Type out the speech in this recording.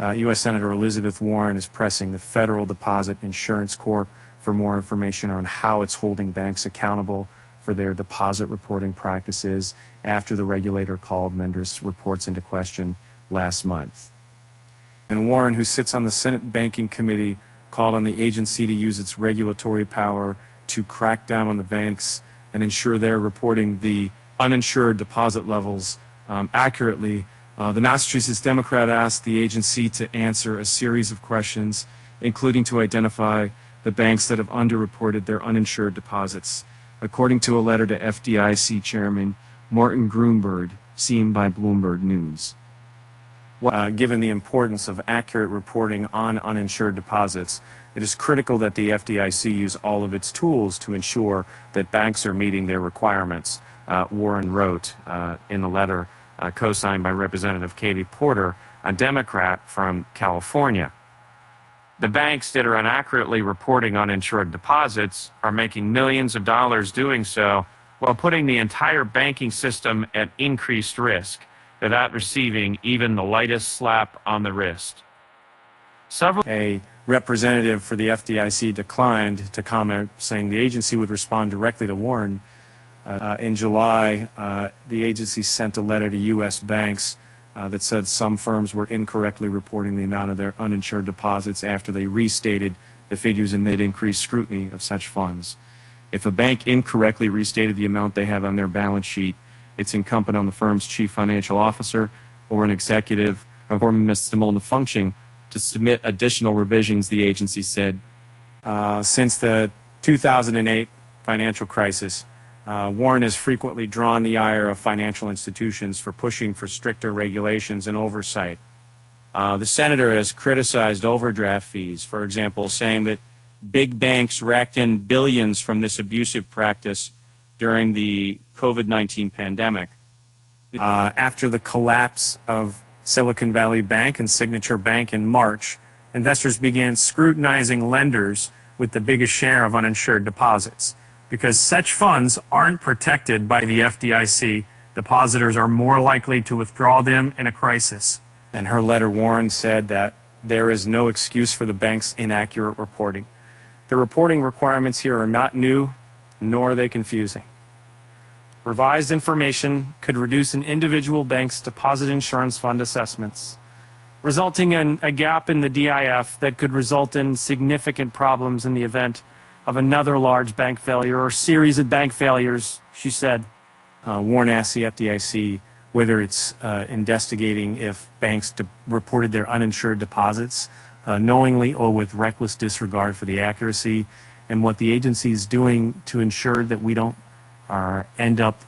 U.S. Senator Elizabeth Warren is pressing the Federal Deposit Insurance Corp for more information on how it's holding banks accountable for their deposit reporting practices after the regulator called lenders' reports into question last month. And Warren, who sits on the Senate Banking Committee, called on the agency to use its regulatory power to crack down on the banks and ensure they're reporting the uninsured deposit levels accurately. The Massachusetts Democrat asked the agency to answer a series of questions, including to identify the banks that have underreported their uninsured deposits, according to a letter to FDIC Chairman Martin Grunberg, seen by Bloomberg News. Given the importance of accurate reporting on uninsured deposits, it is critical that the FDIC use all of its tools to ensure that banks are meeting their requirements, Warren wrote in the letter co-signed by Representative Katie Porter, a Democrat from California. The banks that are inaccurately reporting uninsured deposits are making millions of dollars doing so while putting the entire banking system at increased risk without receiving even the lightest slap on the wrist. A representative for the FDIC declined to comment, saying the agency would respond directly to Warren. In July, the agency sent a letter to U.S. banks that said some firms were incorrectly reporting the amount of their uninsured deposits after they restated the figures amid increased scrutiny of such funds. If a bank incorrectly restated the amount they have on their balance sheet, it's incumbent on the firm's chief financial officer or an executive performing a similar function to submit additional revisions, the agency said. Since the 2008 financial crisis, Warren has frequently drawn the ire of financial institutions for pushing for stricter regulations and oversight. The senator has criticized overdraft fees, for example, saying that big banks racked in billions from this abusive practice during the COVID-19 pandemic. After the collapse of Silicon Valley Bank and Signature Bank in March, investors began scrutinizing lenders with the biggest share of uninsured deposits. Because such funds aren't protected by the FDIC, depositors are more likely to withdraw them in a crisis. In her letter, Warren said that there is no excuse for the bank's inaccurate reporting. The reporting requirements here are not new, nor are they confusing. Revised information could reduce an individual bank's deposit insurance fund assessments, resulting in a gap in the DIF that could result in significant problems in the event of another large bank failure or series of bank failures, she said. Warren asked the FDIC whether it's investigating if banks reported their uninsured deposits knowingly or with reckless disregard for the accuracy, and what the agency is doing to ensure that we don't end up